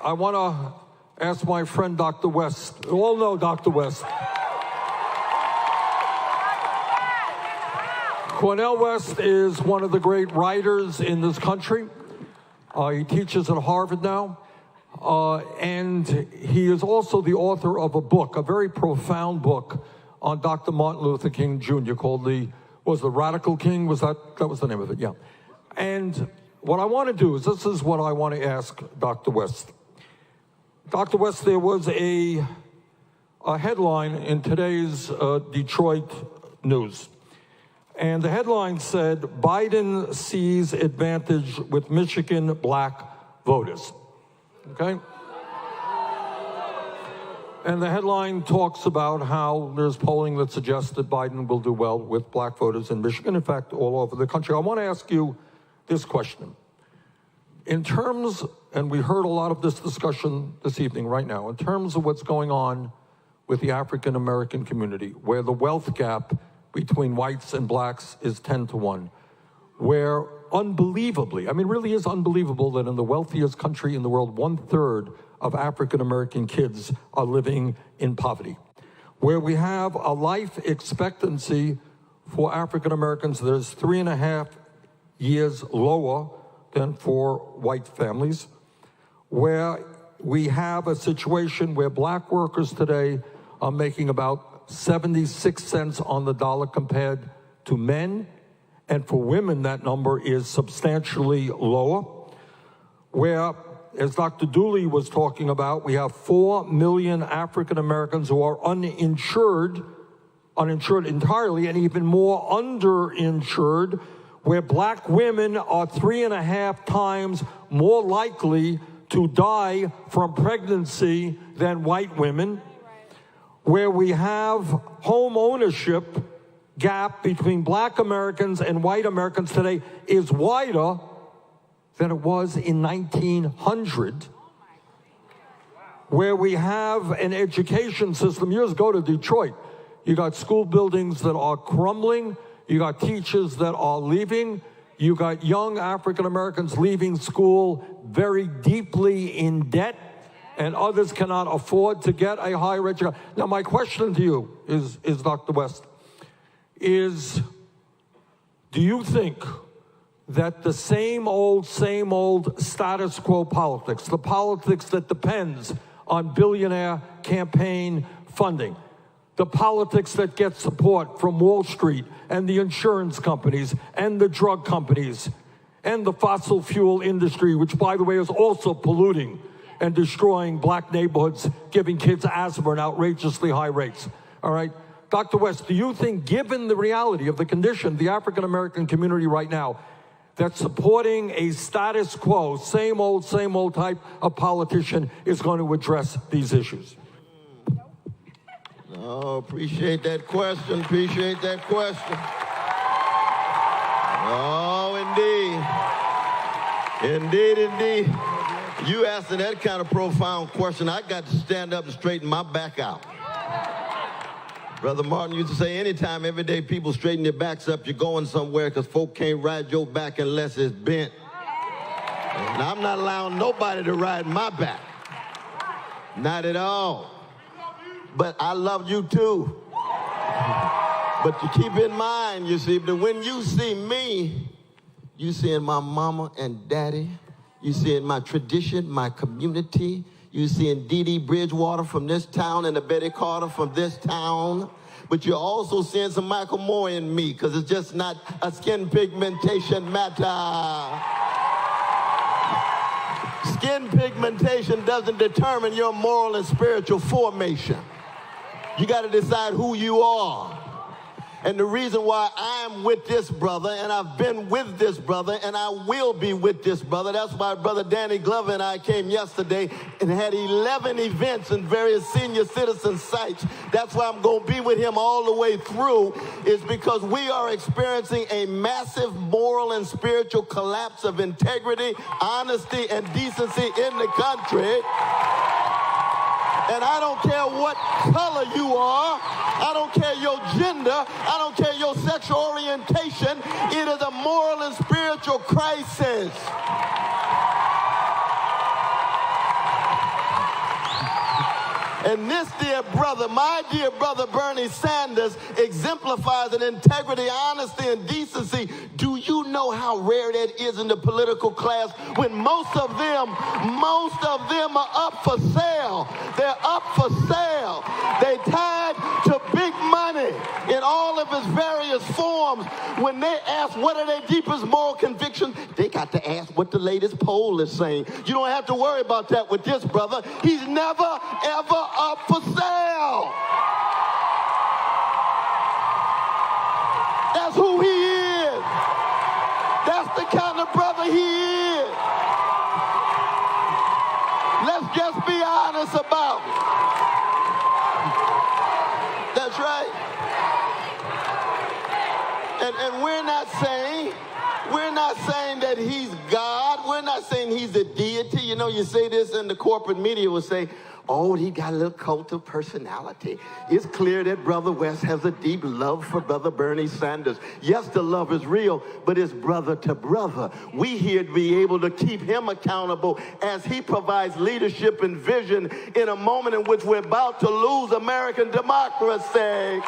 I want to ask my friend Dr. West. You all know Dr. West. Cornel West is one of the great writers in this country. He teaches at Harvard now. And he is also the author of a book, a very profound book on Dr. Martin Luther King Jr. called the Radical King? That was the name of it, yeah. And what I want to do is, this is what I want to ask Dr. West. Dr. West, there was a headline in today's Detroit news. And the headline said, Biden sees advantage with Michigan black voters. Okay? And the headline talks about how there's polling that suggests that Biden will do well with black voters in Michigan, in fact, all over the country. I want to ask you this question. In terms, and we heard a lot of this discussion this evening right now, in terms of what's going on with the African-American community, where the wealth gap between whites and blacks is 10 to 1, where unbelievably, I mean, really is unbelievable that in the wealthiest country in the world, 1/3 of African-American kids are living in poverty, where we have a life expectancy for African-Americans that is 3.5 years lower than for white families, where we have a situation where black workers today are making about 76 cents on the dollar compared to men, and for women that number is substantially lower, where, as Dr. Dooley was talking about, we have 4 million African Americans who are uninsured entirely, and even more underinsured, where black women are 3.5 times more likely to die from pregnancy than white women, where we have home ownership gap between black Americans and white Americans today is wider than it was in 1900, where we have an education system. Years ago to Detroit, you got school buildings that are crumbling, you got teachers that are leaving, you got young African Americans leaving school very deeply in debt, and others cannot afford to get a higher education. Now, my question to you is Dr. West, do you think that the same old status quo politics, the politics that depends on billionaire campaign funding, the politics that get support from Wall Street and the insurance companies and the drug companies and the fossil fuel industry, which, by the way, is also polluting and destroying black neighborhoods, giving kids asthma at outrageously high rates, all right? Dr. West, do you think, given the reality of the condition of the African-American community right now, that supporting a status quo, same old type of politician is going to address these issues? Oh, appreciate that question, Oh, indeed. You asking that kind of profound question, I got to stand up and straighten my back out. Brother Martin used to say, anytime, every day, people straighten their backs up, you're going somewhere, because folk can't ride your back unless it's bent. And I'm not allowing nobody to ride my back. Not at all. But I love you too. But you keep in mind, you see, that when you see me, you see in my mama and daddy, you see in my tradition, my community, you see in Dee Dee Bridgewater from this town and the Betty Carter from this town. But you're also seeing some Michael Moore in me, because it's just not a skin pigmentation matter. Skin pigmentation doesn't determine your moral and spiritual formation. You got to decide who you are. And the reason why I'm with this brother, and I've been with this brother, and I will be with this brother, that's why Brother Danny Glover and I came yesterday and had 11 events in various senior citizen sites. That's why I'm going to be with him all the way through, is because we are experiencing a massive moral and spiritual collapse of integrity, honesty, and decency in the country. And I don't care what color you are, I don't care your gender, I don't care your sexual orientation, it is a moral and spiritual crisis. And this dear brother, my dear brother Bernie Sanders, exemplifies an integrity, honesty, and decency. Do you know how rare that is in the political class when most of them are up for sale? They're up for sale. They tied to big money in all of its various forms. When they ask what are their deepest moral convictions, they got to ask what the latest poll is saying. You don't have to worry about that with this brother. He's never, ever up for sale. That's who he is. That's the kind of brother he is. Let's just be honest about it. That's right. And we're not saying that he's God. We're not saying he's a deity. You know, you say this and the corporate media will say, oh, he got a little cult of personality. It's clear that Brother West has a deep love for Brother Bernie Sanders. Yes, the love is real, but it's brother to brother. We here to be able to keep him accountable as he provides leadership and vision in a moment in which we're about to lose American democracy.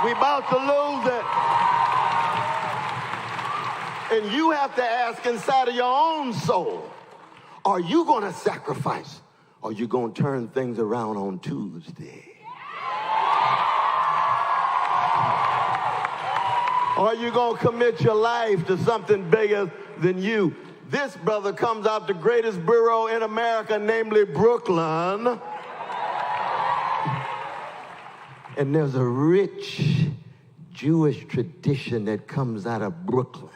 We're about to lose it. And you have to ask inside of your own soul, are you going to sacrifice? Or are you going to turn things around on Tuesday? Or are you going to commit your life to something bigger than you? This brother comes out the greatest borough in America, namely Brooklyn. And there's a rich Jewish tradition that comes out of Brooklyn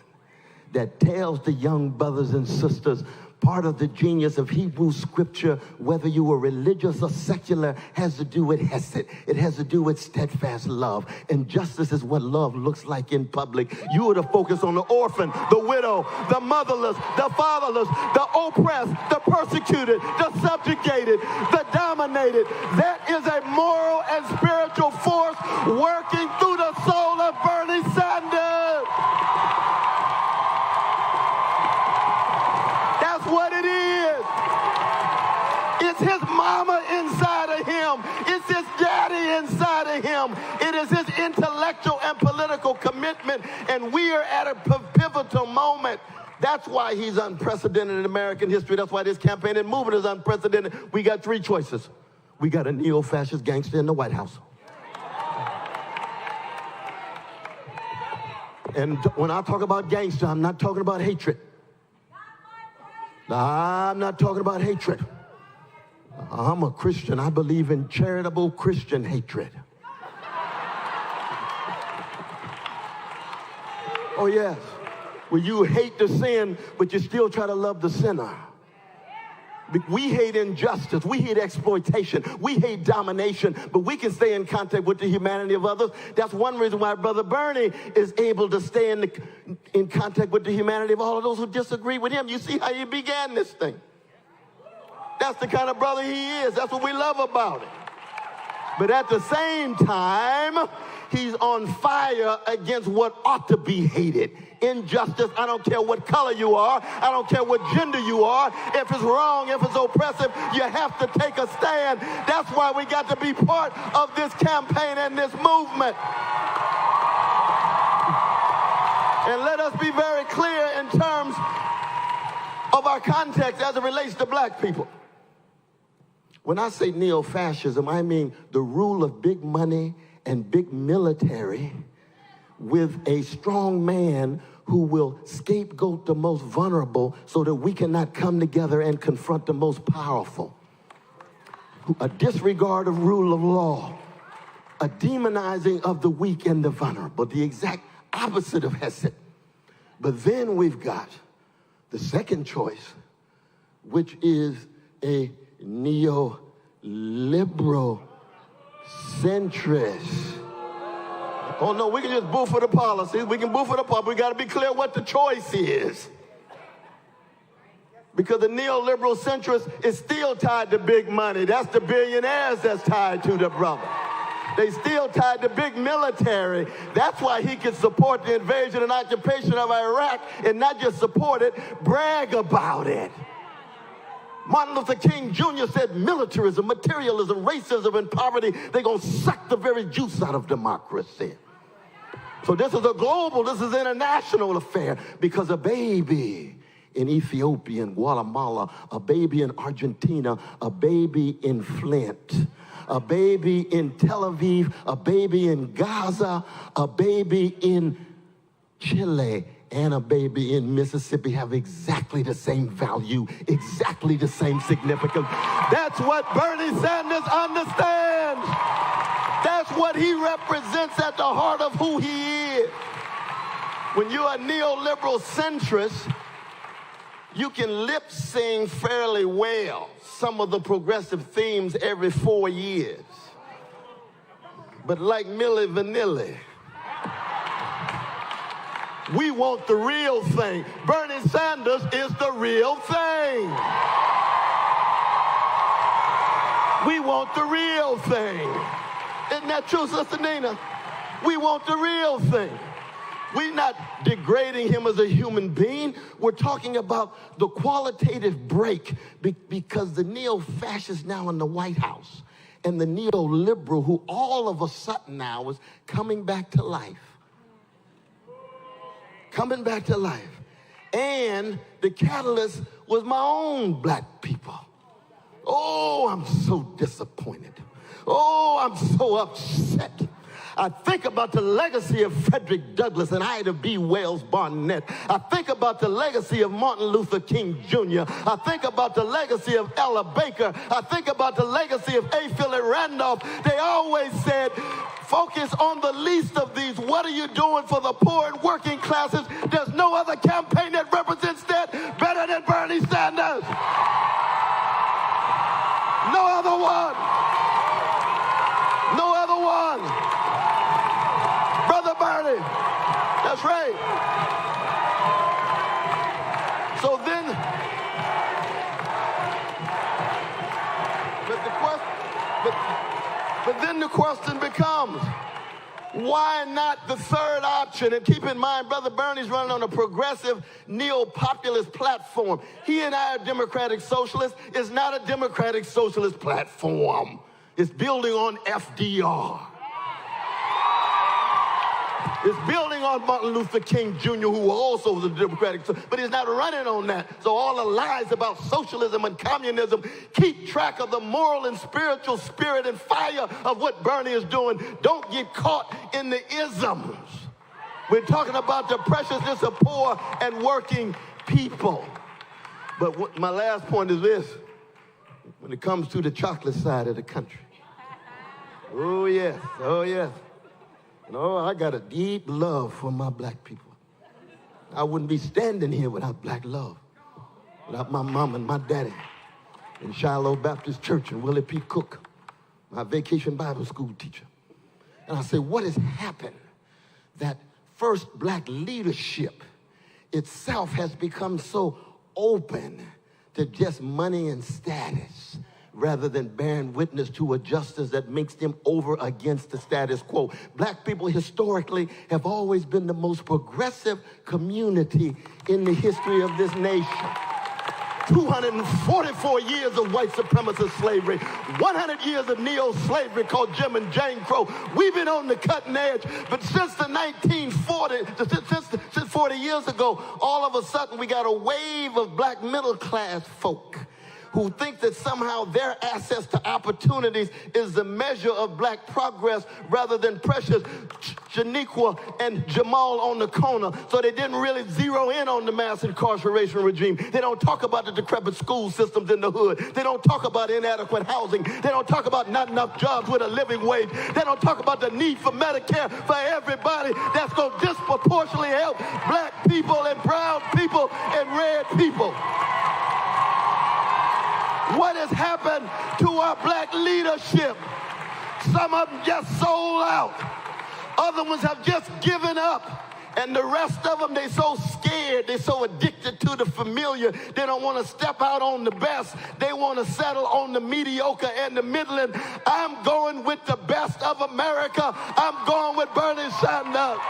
that tells the young brothers and sisters part of the genius of Hebrew scripture, whether you were religious or secular, has to do with hesed. It has to do with steadfast love. And justice is what love looks like in public. You are to focus on the orphan, the widow, the motherless, the fatherless, the oppressed, the persecuted, the subjugated, the dominated. That is a moral and spiritual force working through the soul of Bernie Sanders. What it is. It's his mama inside of him. It's his daddy inside of him. It is his intellectual and political commitment, and we are at a pivotal moment. That's why he's unprecedented in American history. That's why this campaign and movement is unprecedented. We got three choices. We got a neo-fascist gangster in the White House. And when I talk about gangster, I'm not talking about hatred. I'm not talking about hatred. I'm a Christian. I believe in charitable Christian hatred. Oh, yes. Well, you hate the sin, but you still try to love the sinner. We hate injustice. We hate exploitation. We hate domination, but we can stay in contact with the humanity of others. That's one reason why Brother Bernie is able to stay in contact with the humanity of all of those who disagree with him. You see how he began this thing. That's the kind of brother he is. That's what we love about it. But at the same time, he's on fire against what ought to be hated. Injustice, I don't care what color you are. I don't care what gender you are. If it's wrong, if it's oppressive, you have to take a stand. That's why we got to be part of this campaign and this movement. And let us be very clear in terms of our context as it relates to black people. When I say neo-fascism, I mean the rule of big money and big military with a strong man who will scapegoat the most vulnerable so that we cannot come together and confront the most powerful. A disregard of rule of law, a demonizing of the weak and the vulnerable, the exact opposite of Hesed. But then we've got the second choice, which is a neoliberal centrist. Oh, no, we can just boo for the policies. We can boo for the policy. We got to be clear what the choice is. Because the neoliberal centrist is still tied to big money. That's the billionaires that's tied to the brother. They still tied to big military. That's why he can support the invasion and occupation of Iraq and not just support it, brag about it. Martin Luther King Jr. said militarism, materialism, racism, and poverty, they're going to suck the very juice out of democracy. So this is a global, this is an international affair, because a baby in Ethiopia, in Guatemala, a baby in Argentina, a baby in Flint, a baby in Tel Aviv, a baby in Gaza, a baby in Chile, and a baby in Mississippi have exactly the same value, exactly the same significance. That's what Bernie Sanders understands. That's what he represents at the heart of who he is. When you're a neoliberal centrist, you can lip sing fairly well some of the progressive themes every 4 years. But like Milli Vanilli, we want the real thing. Bernie Sanders is the real thing. We want the real thing. Isn't that true, Sister Nina? We want the real thing. We're not degrading him as a human being. We're talking about the qualitative break because the neo-fascist now in the White House and the neoliberal who all of a sudden now is coming back to life. Coming back to life. And the catalyst was my own black people. Oh, I'm so disappointed. Oh, I'm so upset. I think about the legacy of Frederick Douglass and Ida B. Wells Barnett. I think about the legacy of Martin Luther King Jr. I think about the legacy of Ella Baker. I think about the legacy of A. Philip Randolph. They always said, focus on the least of these. What are you doing for the poor and working classes? There's no other campaign that represents that better than Bernie Sanders. No other one. No other one. Brother Bernie. That's right. So then, but then the question becomes, why not the third option? And keep in mind, Brother Bernie's running on a progressive neo-populist platform. He and I are democratic socialists. It's not a democratic socialist platform. It's building on FDR. It's building on Martin Luther King Jr., who also was a Democratic, but he's not running on that. So all the lies about socialism and communism, keep track of the moral and spiritual spirit and fire of what Bernie is doing. Don't get caught in the isms. We're talking about the preciousness of poor and working people. But my last point is this. When it comes to the chocolate side of the country. Oh, yes. Oh, yes. No, I got a deep love for my black people. I wouldn't be standing here without black love, without my mom and my daddy in Shiloh Baptist Church and Willie P. Cook, my vacation Bible school teacher. And I say, what has happened that first black leadership itself has become so open to just money and status, rather than bearing witness to a justice that makes them over against the status quo. Black people historically have always been the most progressive community in the history of this nation. 244 years of white supremacist slavery, 100 years of neo-slavery called Jim and Jane Crow. We've been on the cutting edge, but since the 1940s, since 40 years ago, all of a sudden we got a wave of black middle-class folk who think that somehow their access to opportunities is the measure of black progress rather than Precious, Shaniqua, and Jamal on the corner. So they didn't really zero in on the mass incarceration regime. They don't talk about the decrepit school systems in the hood. They don't talk about inadequate housing. They don't talk about not enough jobs with a living wage. They don't talk about the need for Medicare for everybody that's going to disproportionately help black people and brown people and red people. What has happened to our black leadership? Some of them just sold out. Other ones have just given up. And the rest of them, they're so scared. They're so addicted to the familiar. They don't want to step out on the best. They want to settle on the mediocre and the middling. I'm going with the best of America. I'm going with Bernie Sanders.